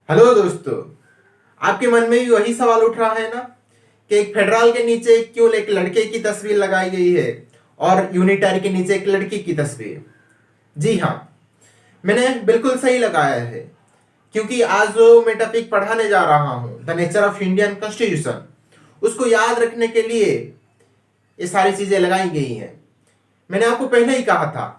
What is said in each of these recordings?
Hello दोस्तों। आपके मन में भी वही सवाल उठ रहा है ना कि एक फेडरल के नीचे क्यों एक लड़के की तस्वीर लगाई गई है और यूनिटरी के नीचे एक लड़की की तस्वीर। जी हाँ, मैंने बिल्कुल सही लगाया है, क्योंकि आज जो मैं टॉपिक पढ़ाने जा रहा हूँ, the nature of Indian constitution, उसको याद रखने के लिए ये सारी चीजें लगाई गई हैं। मैंने आपको पहले ही कहा था,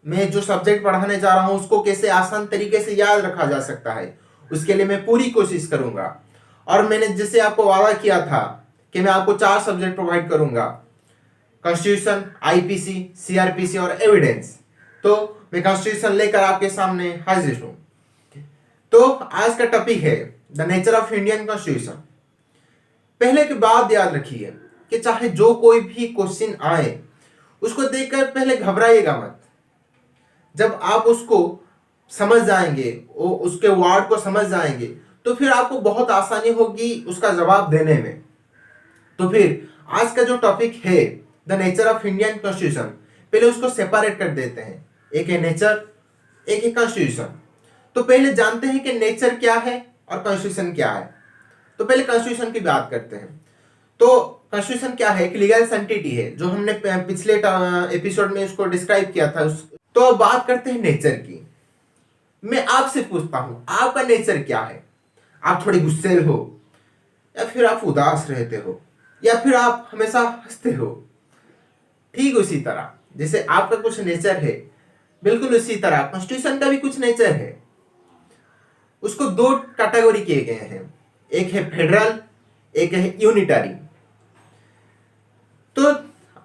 मैं जो सब्जेक्ट पढ़ाने जा रहा हूं उसको कैसे आसान तरीके से याद रखा जा सकता है, उसके लिए मैं पूरी कोशिश करूंगा। और मैंने जैसे आपको वादा किया था कि मैं आपको 4 सब्जेक्ट प्रोवाइड करूंगा, कॉन्स्टिट्यूशन, आईपीसी, सीआरपीसी और एविडेंस। तो मैं कॉन्स्टिट्यूशन लेकर आपके सामने हाजिर हूं। तो आज का टॉपिक है the nature of Indian constitution. पहले की बात याद रखिए कि चाहे जो कोई भी क्वेश्चन आए, उसको देखकर पहले घबराइएगा मत। जब आप उसको समझ जाएंगे, वो उसके वर्ड को समझ जाएंगे, तो फिर आपको बहुत आसानी होगी उसका जवाब देने में। तो फिर आज का जो टॉपिक है the nature of Indian constitution, पहले उसको सेपरेट कर देते हैं। एक है नेचर, एक है कॉन्स्टिट्यूशन। तो पहले जानते हैं कि नेचर क्या है और कॉन्स्टिट्यूशन क्या है। तो पहले कॉन्स्टिट्यूशन की बात करते हैं। तो कॉन्स्टिट्यूशन क्या है? एक लीगल एंटिटी है, जो हमने पिछले एपिसोड में उसको डिस्क्राइब किया था। तो अब बात करते हैं नेचर की। मैं आपसे पूछता हूं, आपका नेचर क्या है? आप थोड़े गुस्से हो, या फिर आप उदास रहते हो, या फिर आप हमेशा हंसते हो? ठीक उसी तरह जैसे आपका कुछ नेचर है, बिल्कुल उसी तरह कॉन्स्टिट्यूशन का भी कुछ नेचर है। उसको 2 कैटेगरी किए गए हैं, एक है फेडरल, एक है यूनिटरी। तो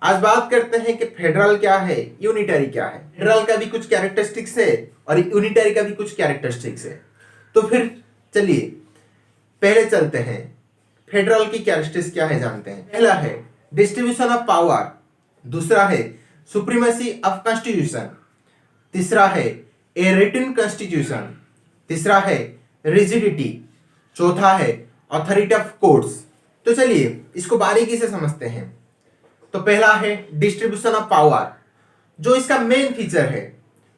आज बात करते हैं कि फेडरल क्या है, यूनिटरी क्या है। फेडरल का भी कुछ कैरेक्टरिस्टिक्स है और यूनिटरी का भी कुछ कैरेक्टरिस्टिक्स है। तो फिर चलिए पहले चलते हैं, फेडरल की कैरेक्टरिस्टिक्स क्या है जानते हैं। पहला है डिस्ट्रीब्यूशन ऑफ पावर, दूसरा है सुप्रीमेसी ऑफ कॉन्स्टिट्यूशन, तीसरा है ए रिटन कॉन्स्टिट्यूशन, तीसरा है रिजिडिटी, चौथा है अथॉरिटी ऑफ कोर्ट्स। तो चलिए इसको बारीकी से समझते हैं। तो पहला है डिस्ट्रीब्यूशन ऑफ पावर, जो इसका मेन फीचर है।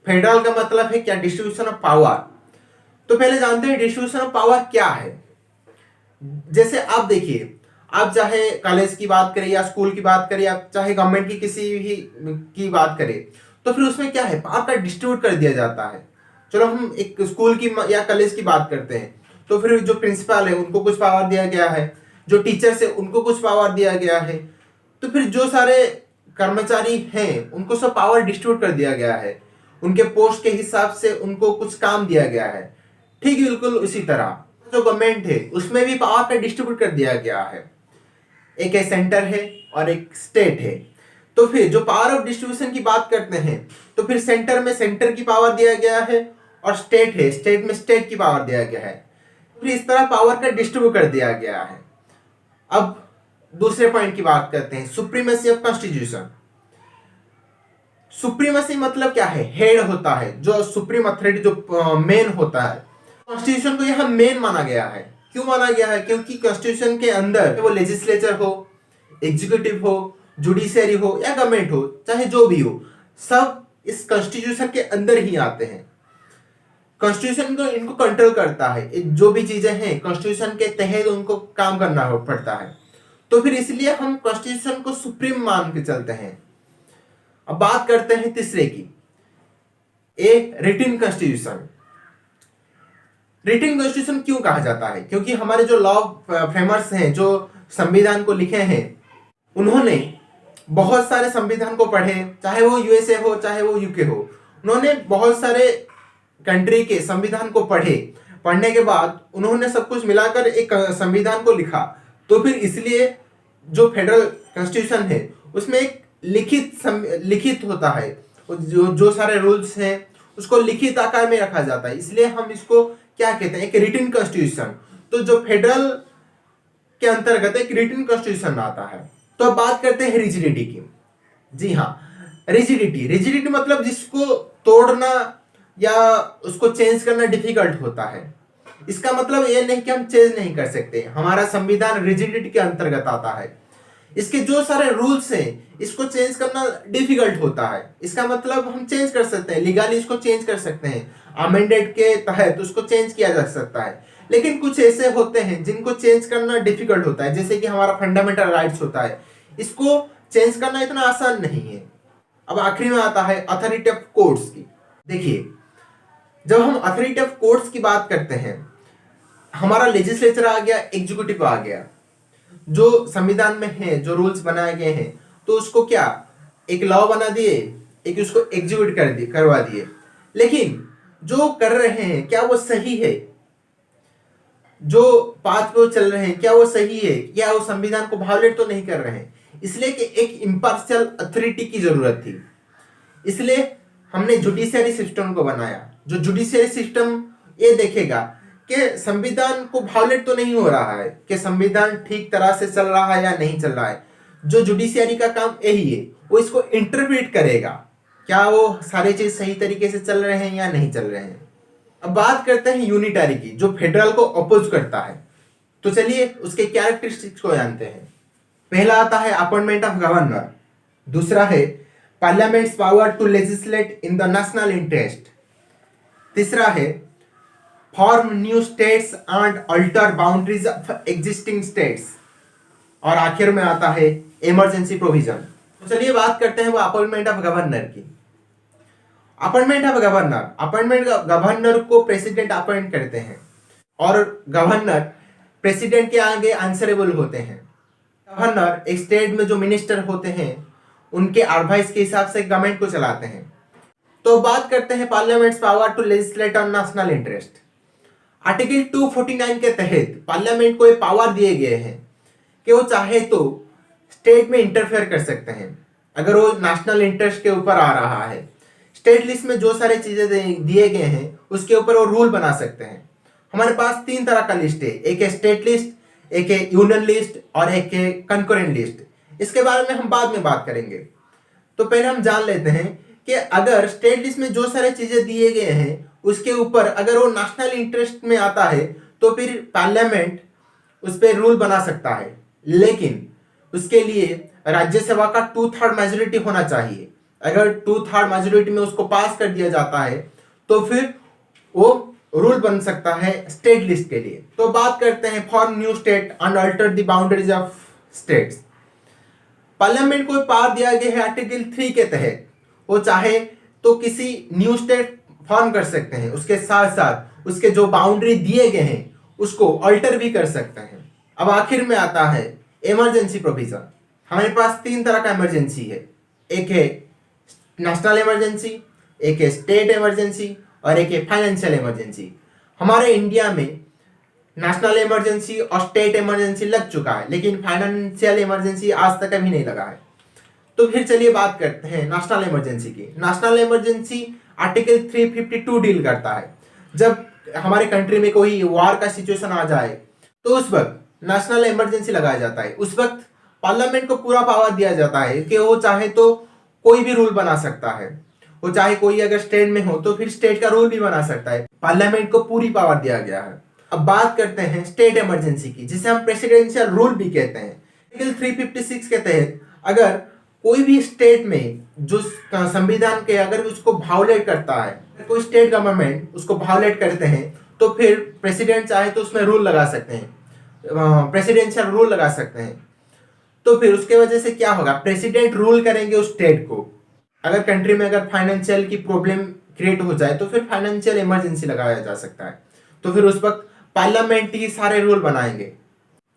फेडरल का मतलब है क्या? Distribution of power. तो पहले जानते हैं डिस्ट्रीब्यूशन ऑफ पावर क्या है। जैसे आप देखिए, आप चाहे कॉलेज की बात करें या स्कूल की बात करें, आप चाहे गवर्नमेंट की किसी भी की बात करें, तो फिर उसमें क्या है? पावर का डिस्ट्रीब्यूट कर दिया जाता है। चलो हम एक स्कूल की या कॉलेज की बात करते हैं, तो फिर जो प्रिंसिपल है उनको कुछ पावर दिया गया है, जो टीचर्स है उनको कुछ पावर दिया गया है, तो फिर जो सारे कर्मचारी हैं उनको सब पावर डिस्ट्रीब्यूट कर दिया गया है। उनके पोस्ट के हिसाब से उनको कुछ काम दिया गया है। ठीक बिल्कुल उसी तरह जो गवर्नमेंट है उसमें भी पावर का डिस्ट्रीब्यूट कर दिया गया है। एक है सेंटर है और एक स्टेट है। तो फिर जो पावर ऑफ डिस्ट्रीब्यूशन की बात करते हैं, तो फिर सेंटर में सेंटर की पावर दिया गया है, और स्टेट है, स्टेट में स्टेट की पावर दिया गया है। फिर इस तरह पावर का डिस्ट्रीब्यूट कर दिया गया है। अब दूसरे पॉइंट की बात करते हैं, सुप्रीमेसी ऑफ कॉन्स्टिट्यूशन। सुप्रीमेसी मतलब क्या है? हेड होता है, जो सुप्रीम अथॉरिटी, जो मेन होता है। कॉन्स्टिट्यूशन को यहां मेन माना गया है। क्यों माना गया है? क्योंकि कॉन्स्टिट्यूशन के अंदर वो लेजिस्लेचर हो, एग्जीक्यूटिव हो, जुडिशियरी हो या गवर्नमेंट हो, चाहे जो भी हो, सब इस कॉन्स्टिट्यूशन के अंदर ही आते हैं। कॉन्स्टिट्यूशन को इनको कंट्रोल करता है। जो भी चीजें हैं कॉन्स्टिट्यूशन के तहत उनको काम करना पड़ता है। तो फिर इसलिए हम कॉन्स्टिट्यूशन को सुप्रीम मान के चलते हैं। अब बात करते हैं तीसरे की, a written constitution. Written constitution क्यों कहा जाता है? क्योंकि हमारे जो लॉ फ्रेमर्स हैं, जो संविधान को लिखे हैं, उन्होंने बहुत सारे संविधान को पढ़े, चाहे वो यूएसए हो चाहे वो यूके हो। उन्होंने बहुत सारे कंट्री के संविधान को पढ़ने के बाद उन्होंने सब कुछ मिलाकर एक संविधान को लिखा। तो फिर इसलिए जो फेडरल कॉन्स्टिट्यूशन है उसमें एक लिखित होता है, जो सारे रूल्स हैं उसको लिखित आकार में रखा जाता है। इसलिए हम इसको क्या कहते हैं? एक रिटन कॉन्स्टिट्यूशन। तो जो फेडरल के अंतर्गत एक रिटन कॉन्स्टिट्यूशन आता है। तो अब बात करते हैं रिजिडिटी की। जी हाँ, रिजिडिटी मतलब जिसको तोड़ना या उसको चेंज करना डिफिकल्ट होता है। इसका मतलब ये नहीं कि हम चेंज नहीं कर सकते, हमारा संविधान रिजिडिटी के अंतर्गत आता है। इसके जो सारे रूल्स हैं इसको चेंज करना डिफिकल्ट होता है। इसका मतलब हम चेंज कर सकते हैं, लीगली इसको चेंज कर सकते हैं, अमेंडेड के तहत उसको चेंज किया जा सकता है। लेकिन कुछ ऐसे होते हैं जिनको चेंज करना डिफिकल्ट होता है, जैसे कि हमारा फंडामेंटल राइट्स होता है, इसको चेंज करना इतना आसान नहीं है। अब आखिरी में आता है अथॉरिटी ऑफ कोर्ट्स की। देखिए, जब हम अथॉरिटी ऑफ कोर्ट्स की बात करते हैं, हमारा लेजिस्लेचर आ गया, एग्जीक्यूटिव आ गया, जो संविधान में है, जो रूल्स बनाए गए हैं, तो उसको क्या एक लॉ बना दिए, एक उसको एग्जीक्यूट करवा दिए। लेकिन जो कर रहे हैं क्या वो सही है? जो पाथ पे चल रहे हैं क्या वो सही है? क्या वो संविधान को वायोलेट तो नहीं कर रहे हैं? इसलिए कि एक इम्पार्शियल अथॉरिटी की जरूरत थी, इसलिए हमने जुडिशियरी सिस्टम को बनाया। जो जुडिशियरी सिस्टम ये देखेगा कि संविधान को वायोलेट तो नहीं हो रहा है, कि संविधान ठीक तरह से चल रहा है या नहीं चल रहा है। जो जुडिशियरी का काम यही है, वो इसको इंटरप्रेट करेगा, क्या वो सारे चीज सही तरीके से चल रहे हैं या नहीं चल रहे हैं। अब बात करते हैं यूनिटरी की, जो फेडरल को अपोज करता है। तो चलिए उसके कैरेक्टरिस्टिक्स को जानते हैं। पहला आता है अपॉइंटमेंट ऑफ गवर्नर, दूसरा है parliament's power to legislate in the national interest, तीसरा है form new states and alter boundaries of existing states, और आखिर में आता है इमरजेंसी प्रोविजन। तो चलिए बात करते हैं वो अपॉइंटमेंट ऑफ गवर्नर की। Appointment of governor, appointment governor को प्रेसिडेंट अपॉइंट करते हैं, और गवर्नर प्रेसिडेंट के आगे आंसरेबल होते हैं। गवर्नर एक स्टेट में जो मिनिस्टर होते हैं उनके एडवाइस के हिसाब से गवर्नमेंट को चलाते हैं। तो बात करते हैं parliament's power to legislate on national interest. Article 249 के तहत पार्लियामेंट को ये पावर दिए गए हैं कि वो चाहे तो स्टेट में इंटरफेयर कर सकते हैं अगर वो नेशनल इंटरेस्ट के ऊपर आ रहा है। स्टेट लिस्ट में जो सारे चीजें दिए गए हैं उसके ऊपर वो रूल बना सकते हैं। हमारे पास तीन तरह का लिस्ट है, एक है स्टेट लिस्ट, एक है यूनियन लिस्ट और एक है कंकरेंट लिस्ट। इसके बारे में हम बाद में बात करेंगे। तो पहले हम जान लेते हैं कि अगर स्टेट लिस्ट में जो सारे चीजें दिए गए हैं उसके ऊपर अगर वो नेशनल इंटरेस्ट में आता है तो फिर पार्लियामेंट उस पर रूल बना सकता है, लेकिन उसके लिए राज्यसभा का 2/3 मेजोरिटी होना चाहिए। अगर 2/3 मेजोरिटी में उसको पास कर दिया जाता है तो फिर वो रूल बन सकता है स्टेट लिस्ट के लिए। तो बात करते हैं form new state and alter the boundaries of states. Parliament को पावर दिया गया है आर्टिकल 3 के तहत, वो चाहे तो किसी न्यू स्टेट फॉर्म कर सकते हैं, उसके साथ साथ उसके जो बाउंड्री दिए गए हैं उसको अल्टर भी कर सकते हैं। अब आखिर में आता है इमरजेंसी प्रोविजन। हमारे पास तीन तरह का इमरजेंसी है, एक है नेशनल इमरजेंसी, एक है स्टेट इमरजेंसी और एक है फाइनेंशियल इमरजेंसी। हमारे इंडिया में नेशनल इमरजेंसी और स्टेट इमरजेंसी लग चुका है, लेकिन फाइनेंशियल इमरजेंसी आज तक अभी नहीं लगा है। तो फिर चलिए बात करते हैं नेशनल इमरजेंसी की। नेशनल इमरजेंसी आर्टिकल 352 डील करता है। जब हमारे कंट्री में कोई वार का सिचुएशन आ जाए तो उस वक्त नेशनल इमरजेंसी लगाया जाता है। उस वक्त पार्लियामेंट को पूरा पावर दिया जाता है कि वो चाहे तो कोई भी रूल बना सकता है। वो चाहे कोई अगर स्टेट में हो तो फिर स्टेट का रूल भी बना सकता है। पार्लियामेंट को पूरी पावर दिया गया है। अब बात करते हैं स्टेट इमरजेंसी की, जिसे हम प्रेसिडेंशियल रूल भी कहते हैं। आर्टिकल 356 के तहत अगर कोई भी स्टेट में जो संविधान के अगर उसको वायोलेट करता है, कोई स्टेट गवर्नमेंट उसको वायोलेट करते हैं तो फिर प्रेसिडेंट चाहे तो उसमें रूल लगा सकते हैं, प्रेसिडेंशियल रूल लगा सकते हैं। तो फिर उसके वजह से क्या होगा, प्रेसिडेंट रूल करेंगे उस स्टेट को। अगर कंट्री में अगर फाइनेंशियल की प्रॉब्लम क्रिएट हो जाए तो फिर फाइनेंशियल इमरजेंसी लगाया जा सकता है। तो फिर उस वक्त पार्लियामेंट ही सारे रूल बनाएंगे।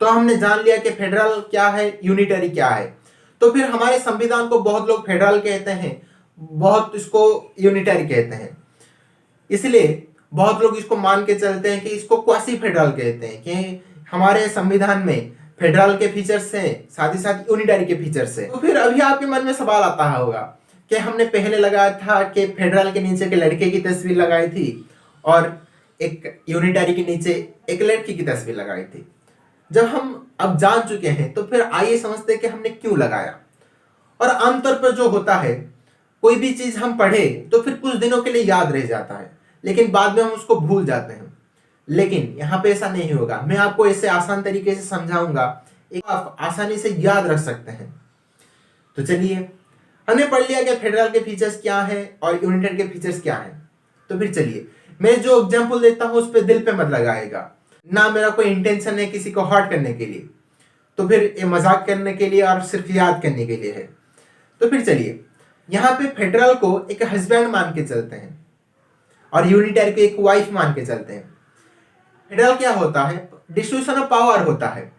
तो हमने जान लिया कि फेडरल क्या है, यूनिटरी क्या है। तो फिर हमारे संविधान को बहुत लोग फेडरल कहते हैं, बहुत इसको यूनिटरी कहते हैं। इसलिए बहुत लोग इसको मान के चलते हैं कि इसको क्वासी फेडरल कहते हैं, कि हमारे संविधान में फेडरल के फीचर्स हैं साथ ही साथ यूनिटरी के फीचर्स हैं। तो फिर अभी आपके मन में सवाल आता होगा कि हमने पहले लगाया था कि फेडरल के नीचे के लड़के की तस्वीर लगाई थी और एक यूनिटरी के नीचे एक लड़की की तस्वीर लगाई थी। जब हम अब जान चुके हैं तो फिर आइए समझते हैं कि हमने क्यों लगाया। और आमतौर पर जो होता है, कोई भी चीज हम पढ़े तो फिर कुछ दिनों के लिए याद रह जाता है, लेकिन बाद में हम उसको भूल जाते हैं। लेकिन यहाँ पे ऐसा नहीं होगा। मैं आपको ऐसे आसान तरीके से समझाऊंगा एक आप आसानी से याद रख सकते हैं। तो चलिए, हमने पढ़ लिया कि फेडरल के फीचर्स क्या है और यूनिटरी के फीचर्स क्या है। तो फिर चलिए, मैं जो एग्जांपल देता हूं उस पर दिल पे मत लगाएगा, ना मेरा कोई इंटेंशन है किसी को हर्ट करने के लिए, तो फिर ये मजाक करने के लिए और सिर्फ याद करने के लिए है। तो फिर चलिए, यहाँ पे फेडरल को एक हस्बैंड मान के चलते हैं और यूनिटरी को एक वाइफ मान के चलते हैं। फेडरल क्या होता है? डिस्ट्रीब्यूशन ऑफ पावर होता है।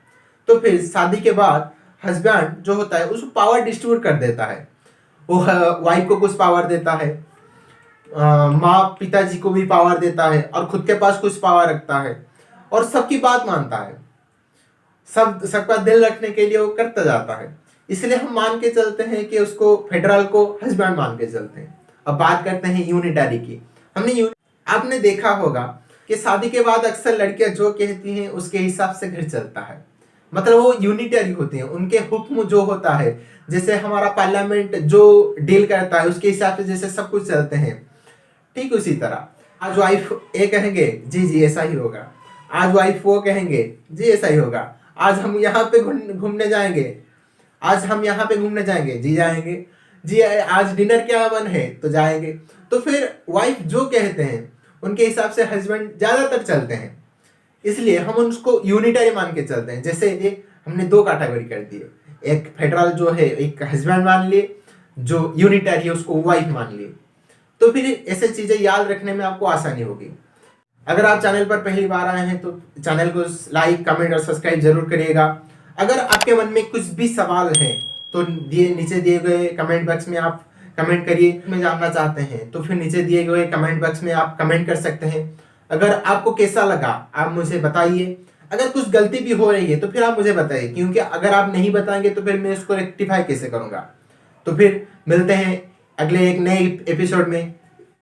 तो फिर शादी के बाद हस्बैंड जो होता है उसको पावर डिस्ट्रीब्यूट कर देता है। वो वाइफ को कुछ पावर देता है, माँ पिताजी को भी पावर देता है और खुद के पास कुछ पावर रखता है और सबकी बात मानता है, सबका दिल रखने के लिए वो करता जाता है। इसलिए हम मान के चलते हैं कि उसको फेडरल को हस्बैंड मान के चलते हैं। अब बात करते हैं यूनिटरी की। आपने देखा होगा कि शादी के बाद अक्सर लड़कियां जो कहती हैं उसके हिसाब से घर चलता है, मतलब वो यूनिटरी होते हैं। उनके हुक्म जो होता है, जैसे हमारा पार्लियामेंट जो डील करता है उसके हिसाब से जैसे सब कुछ चलते हैं, ठीक उसी तरह आज वाइफ ये कहेंगे जी जी ऐसा ही होगा, आज वाइफ वो कहेंगे जी ऐसा ही होगा, आज हम यहाँ पे घूमने जाएंगे, आज हम यहाँ पे घूमने जाएंगे जी जाएंगे, जी आज डिनर क्या मन है तो जाएंगे। तो फिर वाइफ जो कहते हैं उनके हिसाब से हस्बैंड ज्यादातर चलते हैं, इसलिए हम उसको यूनिटरी मान के चलते हैं। जैसे ये हमने दो कैटेगरी कर दिए, एक फेडरल जो है एक हस्बैंड मान लिए, जो यूनिटरी है उसको वाइफ मान लिए। तो फिर ऐसे चीजें याद रखने में आपको आसानी होगी। अगर आप चैनल पर पहली बार आए हैं तो चैनल को लाइक कमेंट और सब्सक्राइब जरूर करिएगा। अगर आपके मन में कुछ भी सवाल है तो नीचे दिए गए कमेंट बॉक्स में आप कमेंट करिए। मैं जानना चाहते हैं तो फिर नीचे दिए गए कमेंट बॉक्स में आप कमेंट कर सकते हैं। अगर आपको कैसा लगा आप मुझे बताइए। अगर कुछ गलती भी हो रही है तो फिर आप मुझे बताइए, क्योंकि अगर आप नहीं बताएंगे तो फिर मैं इसको रेक्टिफाई कैसे करूंगा। तो फिर मिलते हैं अगले एक नए एपिसोड में।